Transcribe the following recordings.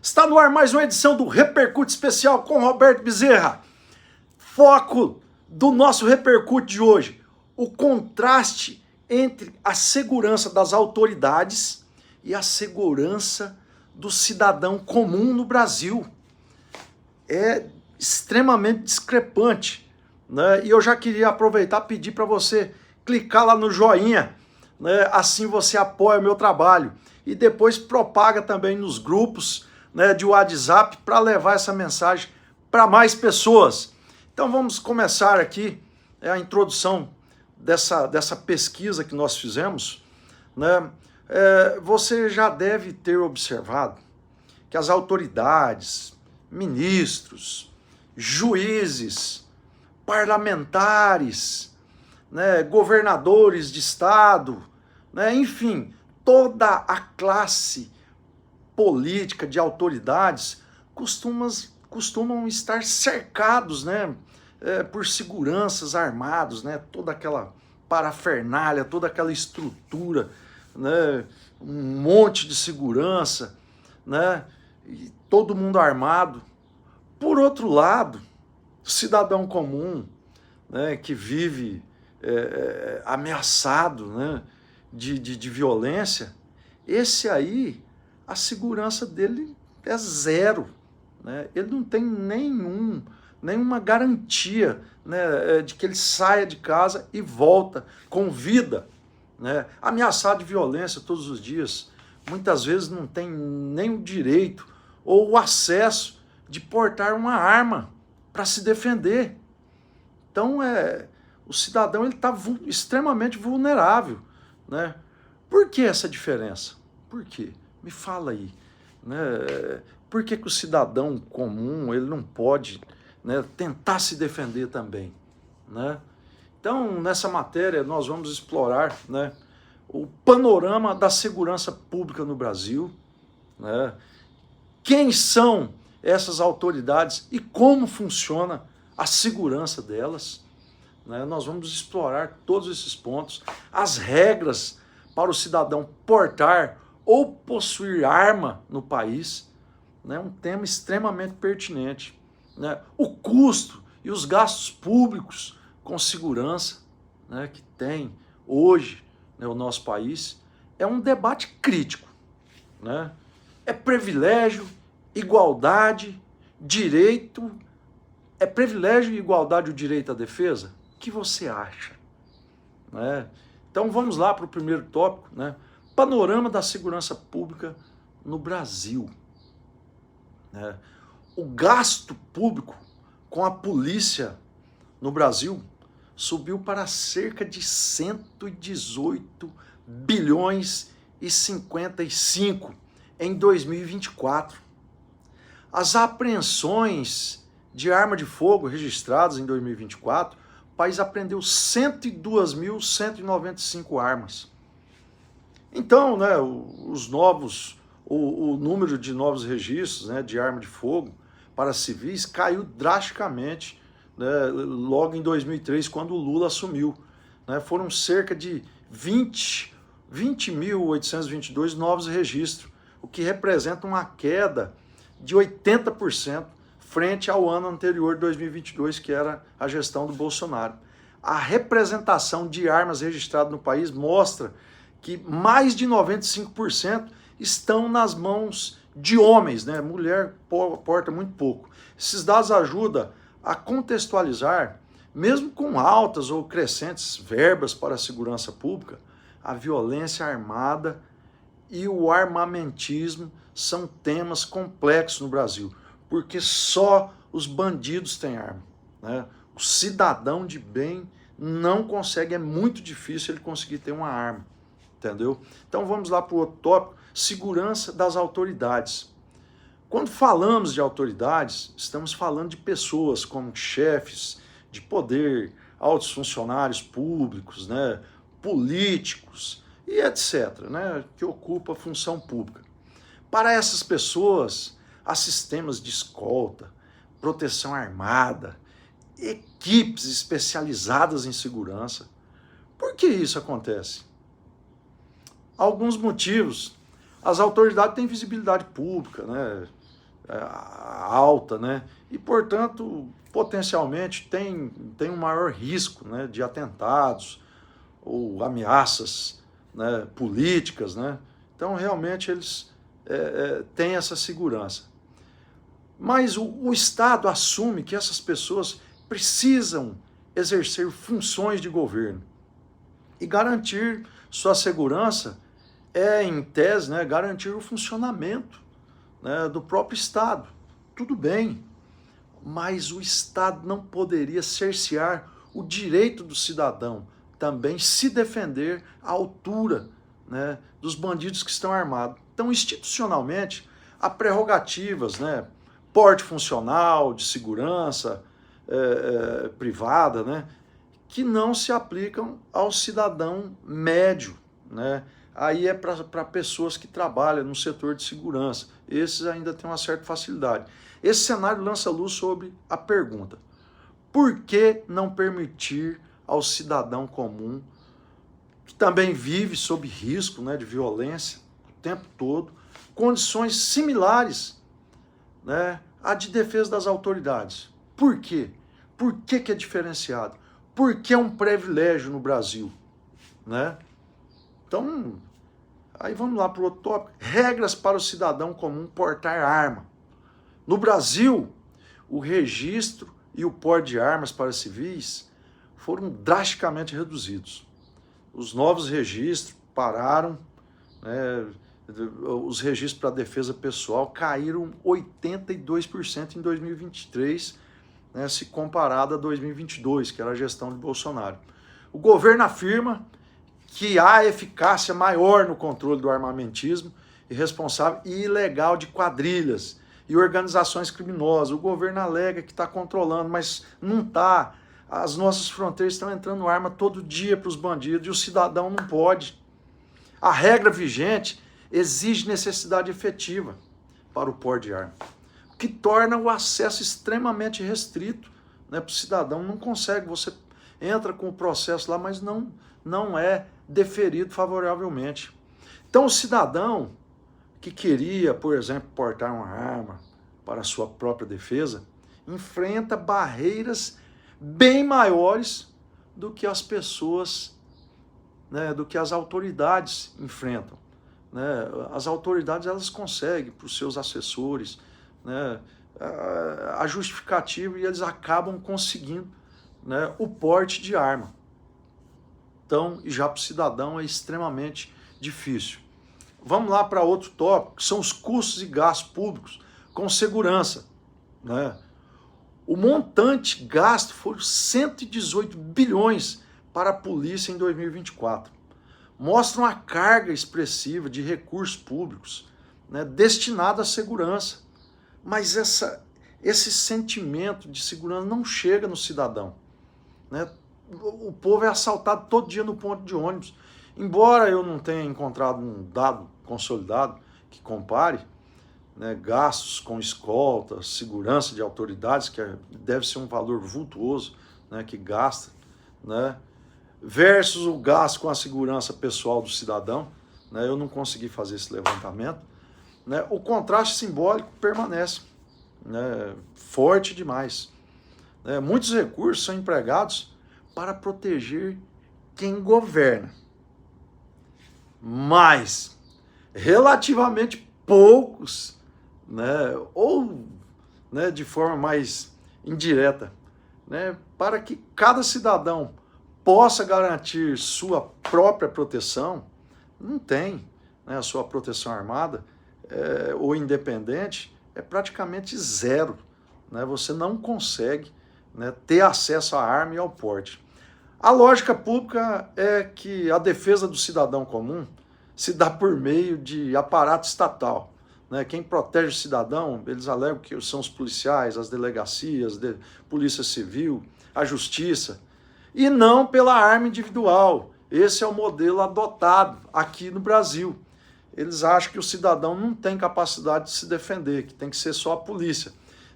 Está no ar mais uma edição do Repercute Especial com Roberto Bezerra. Foco do nosso Repercute de hoje, o contraste entre a segurança das autoridades e a segurança do cidadão comum no Brasil. É extremamente discrepante, né? E eu já queria aproveitar e pedir para você clicar lá no joinha, né? Assim você apoia o meu trabalho e depois propaga também nos grupos, né, de WhatsApp para levar essa mensagem para mais pessoas. Então vamos começar aqui a introdução dessa pesquisa que nós fizemos, né? Você já deve ter observado que as autoridades, ministros, juízes, parlamentares, né, governadores de estado, né, enfim, toda a classe política de autoridades costumam estar cercados, né, por seguranças armados, né, toda aquela parafernália, toda aquela estrutura, né, um monte de segurança, né, e todo mundo armado. Por outro lado, o cidadão comum, né, que vive ameaçado, né, de violência, esse aí, a segurança dele é zero, né? Ele não tem nenhuma garantia, né, de que ele saia de casa e volta com vida, né? Ameaçado de violência todos os dias, muitas vezes não tem nem o direito ou o acesso de portar uma arma para se defender. Então o cidadão está extremamente vulnerável, né? Por que essa diferença? Por quê? Me fala aí, né? Por que o cidadão comum ele não pode, né, tentar se defender também, né? Então, nessa matéria, nós vamos explorar, né, o panorama da segurança pública no Brasil, né? Quem são essas autoridades e como funciona a segurança delas, né? Nós vamos explorar todos esses pontos, as regras para o cidadão portar ou possuir arma no país, né? Um tema extremamente pertinente, né? O custo e os gastos públicos com segurança, né, que tem hoje, né, o nosso país, é um debate crítico, né? É privilégio, igualdade, direito, é privilégio e igualdade o direito à defesa? O que você acha, né? Então vamos lá para o primeiro tópico, né? Panorama da segurança pública no Brasil, né? O gasto público com a polícia no Brasil subiu para cerca de 118 bilhões e 55 em 2024. As apreensões de arma de fogo registradas em 2024, o país apreendeu 102.195 armas. Então, né, o número de novos registros, né, de arma de fogo para civis caiu drasticamente, né, logo em 2003, quando o Lula assumiu, né? Foram cerca de 20.822 novos registros, o que representa uma queda de 80% frente ao ano anterior, 2022, que era a gestão do Bolsonaro. A representação de armas registradas no país mostra que mais de 95% estão nas mãos de homens, né? Mulher porta muito pouco. Esses dados ajudam a contextualizar, mesmo com altas ou crescentes verbas para a segurança pública, a violência armada e o armamentismo são temas complexos no Brasil, porque só os bandidos têm arma, né? O cidadão de bem não consegue, é muito difícil ele conseguir ter uma arma, entendeu? Então vamos lá para o outro tópico, segurança das autoridades. Quando falamos de autoridades, estamos falando de pessoas como chefes de poder, altos funcionários públicos, né, políticos e etc., né, que ocupam a função pública. Para essas pessoas, há sistemas de escolta, proteção armada, equipes especializadas em segurança. Por que isso acontece? Alguns motivos. As autoridades têm visibilidade pública, né? alta, né? E, portanto, potencialmente tem um maior risco, né, de atentados ou ameaças, né, políticas, né? Então, realmente, eles têm essa segurança. Mas o Estado assume que essas pessoas precisam exercer funções de governo. E garantir sua segurança em tese, né, garantir o funcionamento, né, do próprio Estado. Tudo bem, mas o Estado não poderia cercear o direito do cidadão também se defender à altura, né, dos bandidos que estão armados. Então, institucionalmente, há prerrogativas, né, porte funcional, de segurança privada, né, que não se aplicam ao cidadão médio, né? Aí é para pessoas que trabalham no setor de segurança. Esses ainda têm uma certa facilidade. Esse cenário lança luz sobre a pergunta: por que não permitir ao cidadão comum, que também vive sob risco, né, de violência o tempo todo, condições similares, né, à de defesa das autoridades? Por quê? Por que é diferenciado? Por que é um privilégio no Brasil, né? Então, aí vamos lá para o outro tópico. Regras para o cidadão comum portar arma. No Brasil, o registro e o porte de armas para civis foram drasticamente reduzidos. Os novos registros pararam, né, os registros para defesa pessoal caíram 82% em 2023, né, se comparado a 2022, que era a gestão de Bolsonaro. O governo afirma que há eficácia maior no controle do armamentismo irresponsável e ilegal de quadrilhas e organizações criminosas. O governo alega que está controlando, mas não está. As nossas fronteiras estão entrando arma todo dia para os bandidos e o cidadão não pode. A regra vigente exige necessidade efetiva para o porte de arma, o que torna o acesso extremamente restrito, né, para o cidadão. Não consegue, você entra com o processo lá, mas não é deferido favoravelmente. Então o cidadão que queria, por exemplo, portar uma arma para a sua própria defesa, enfrenta barreiras bem maiores do que as pessoas, né, do que as autoridades enfrentam, né? As autoridades, elas conseguem para os seus assessores, né, a justificativa, e eles acabam conseguindo, né, o porte de arma. Então, e já para o cidadão é extremamente difícil. Vamos lá para outro tópico, que são os custos e gastos públicos com segurança, né? O montante gasto foi 118 bilhões para a polícia em 2024. Mostra uma carga expressiva de recursos públicos, né, destinado à segurança. Mas esse sentimento de segurança não chega no cidadão, né? O povo é assaltado todo dia no ponto de ônibus. Embora eu não tenha encontrado um dado consolidado que compare, né, gastos com escolta, segurança de autoridades, que deve ser um valor vultuoso, né, que gasta, né, versus o gasto com a segurança pessoal do cidadão, né, eu não consegui fazer esse levantamento, né, o contraste simbólico permanece, né, forte demais. Né, muitos recursos são empregados para proteger quem governa, mas relativamente poucos, né, ou, né, de forma mais indireta, né, para que cada cidadão possa garantir sua própria proteção. Não tem, né, a sua proteção armada ou independente é praticamente zero, né, você não consegue, né, ter acesso à arma e ao porte. A lógica pública é que a defesa do cidadão comum se dá por meio de aparato estatal, né? Quem protege o cidadão, eles alegam que são os policiais, as delegacias, polícia civil, a justiça, e não pela arma individual. Esse é o modelo adotado aqui no Brasil. Eles acham que o cidadão não tem capacidade de se defender, que tem que ser só a polícia.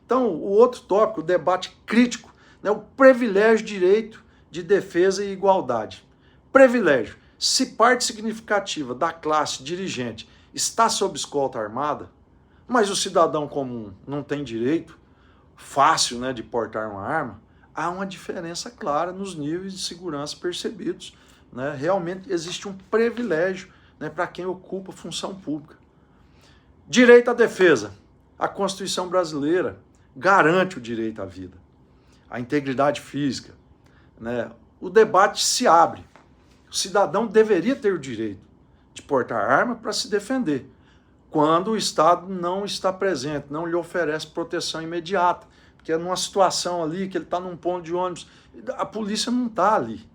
Então, o outro tópico, o debate crítico, né, o privilégio direito de defesa e igualdade. Privilégio. Se parte significativa da classe dirigente está sob escolta armada, mas o cidadão comum não tem direito fácil, né, de portar uma arma. Há uma diferença clara nos níveis de segurança percebidos, né? Realmente existe um privilégio, né, para quem ocupa função pública. Direito à defesa. A Constituição brasileira garante o direito à vida, à integridade física, né? O debate se abre. O cidadão deveria ter o direito de portar arma para se defender, quando o Estado não está presente, não lhe oferece proteção imediata, porque é numa situação ali que ele está num ponto de ônibus, a polícia não está ali.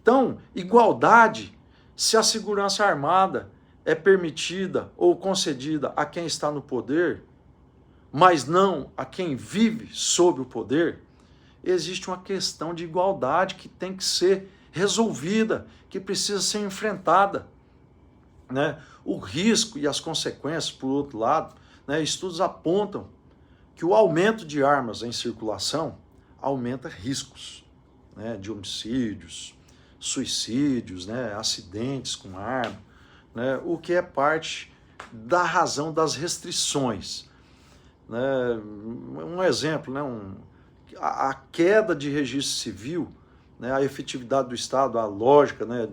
Então, igualdade, se a segurança armada é permitida ou concedida a quem está no poder, mas não a quem vive sob o poder, existe uma questão de igualdade que tem que ser resolvida, que precisa ser enfrentada, né? O risco e as consequências, por outro lado, né, estudos apontam que o aumento de armas em circulação aumenta riscos, né, de homicídios, suicídios, né, acidentes com arma, né, o que é parte da razão das restrições. Né? Um exemplo, né, a queda de registro civil, né, a efetividade do Estado, a lógica, né,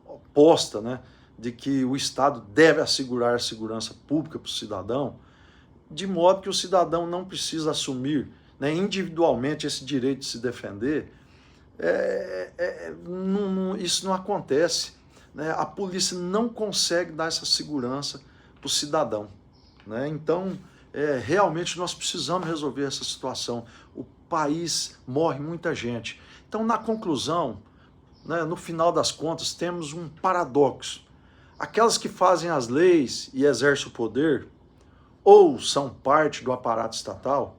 oposta, né, de que o Estado deve assegurar a segurança pública para o cidadão, de modo que o cidadão não precisa assumir, né, individualmente esse direito de se defender. Isso não acontece, né? A polícia não consegue dar essa segurança para o cidadão, né? Então, realmente nós precisamos resolver essa situação. O país morre muita gente. Então, na conclusão, né, no final das contas, temos um paradoxo. Aquelas que fazem as leis e exercem o poder, ou são parte do aparato estatal,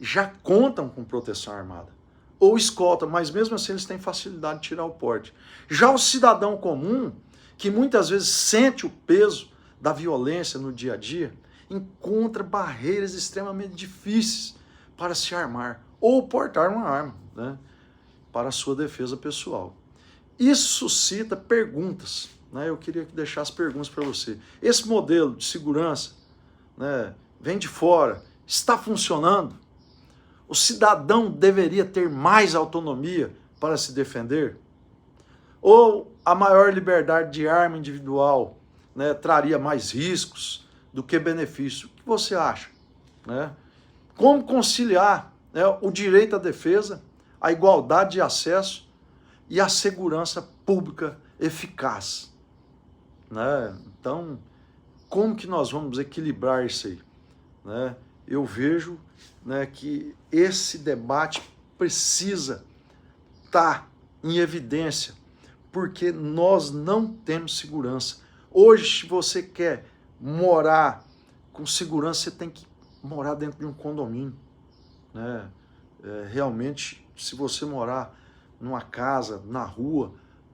já contam com proteção armada, ou escolta, mas mesmo assim eles têm facilidade de tirar o porte. Já o cidadão comum, que muitas vezes sente o peso da violência no dia a dia, encontra barreiras extremamente difíceis para se armar, ou portar uma arma, né, para a sua defesa pessoal. Isso suscita perguntas, né? Eu queria que deixasse perguntas para você. Esse modelo de segurança, né, vem de fora, está funcionando? O cidadão deveria ter mais autonomia para se defender? Ou a maior liberdade de arma individual, né, traria mais riscos do que benefício? O que você acha? Né? Como conciliar, né, o direito à defesa, a igualdade de acesso e a segurança pública eficaz? Né? Então, como que nós vamos equilibrar isso aí? Né? Eu vejo, né, que esse debate precisa estar em evidência, porque nós não temos segurança. Hoje, se você quer morar com segurança, você tem que morar dentro de um condomínio. Né? Realmente, se você morar numa casa, na rua,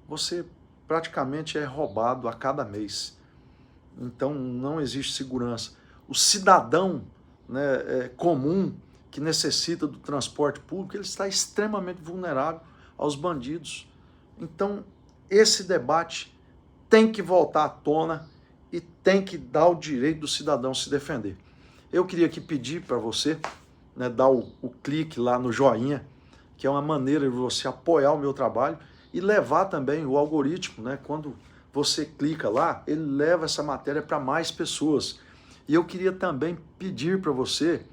você praticamente é roubado a cada mês. Então, não existe segurança. O cidadão, né, comum, que necessita do transporte público, ele está extremamente vulnerável aos bandidos. Então, esse debate tem que voltar à tona e tem que dar o direito do cidadão se defender. Eu queria aqui pedir para você, né, dar o clique lá no joinha, que é uma maneira de você apoiar o meu trabalho e levar também o algoritmo, né, quando você clica lá, ele leva essa matéria para mais pessoas. E eu queria também pedir para você,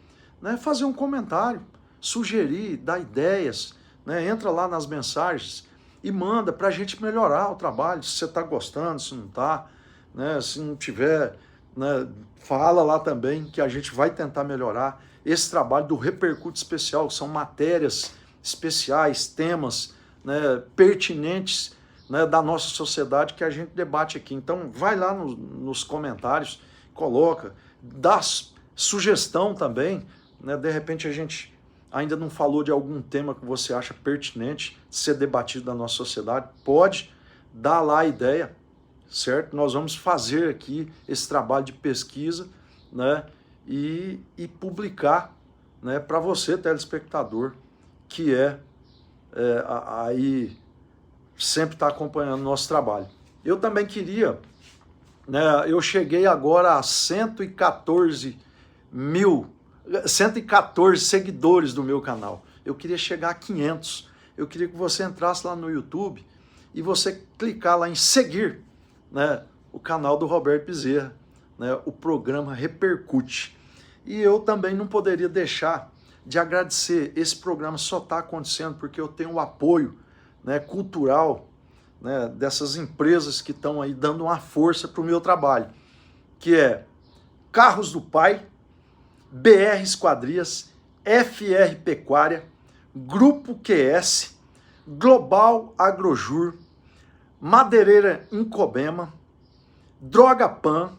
né, fazer um comentário, sugerir, dar ideias, né, entra lá nas mensagens e manda para a gente melhorar o trabalho, se você está gostando, se não está, né, se não tiver, né, fala lá também que a gente vai tentar melhorar esse trabalho do Repercute Especial, que são matérias especiais, temas, né, pertinentes, né, da nossa sociedade que a gente debate aqui. Então vai lá nos comentários, coloca, dá sugestão também, né, de repente a gente ainda não falou de algum tema que você acha pertinente de ser debatido na nossa sociedade, pode dar lá a ideia, certo? Nós vamos fazer aqui esse trabalho de pesquisa, né, e publicar, né, para você, telespectador, que aí sempre está acompanhando o nosso trabalho. Eu também queria, né, eu cheguei agora a 114 114 seguidores do meu canal. Eu queria chegar a 500. Eu queria que você entrasse lá no YouTube e você clicar lá em seguir, né, o canal do Roberto Bezerra, né, o programa Repercute. E eu também não poderia deixar de agradecer. Esse programa só está acontecendo porque eu tenho o apoio, né, cultural, né, dessas empresas que estão aí dando uma força para o meu trabalho, que é Carros do Pai, BR Esquadrias, FR Pecuária, Grupo QS, Global Agrojur, Madeireira Incobema, Droga Pan,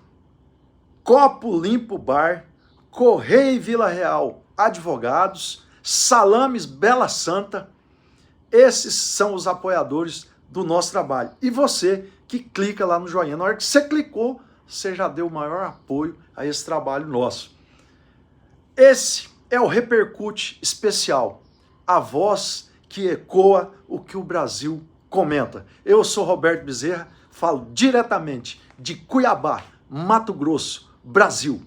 Copo Limpo Bar, Correia e Vila Real Advogados, Salames Bela Santa. Esses são os apoiadores do nosso trabalho. E você que clica lá no joinha, na hora que você clicou, você já deu o maior apoio a esse trabalho nosso. Esse é o Repercute Especial, a voz que ecoa o que o Brasil comenta. Eu sou Roberto Bezerra, falo diretamente de Cuiabá, Mato Grosso, Brasil.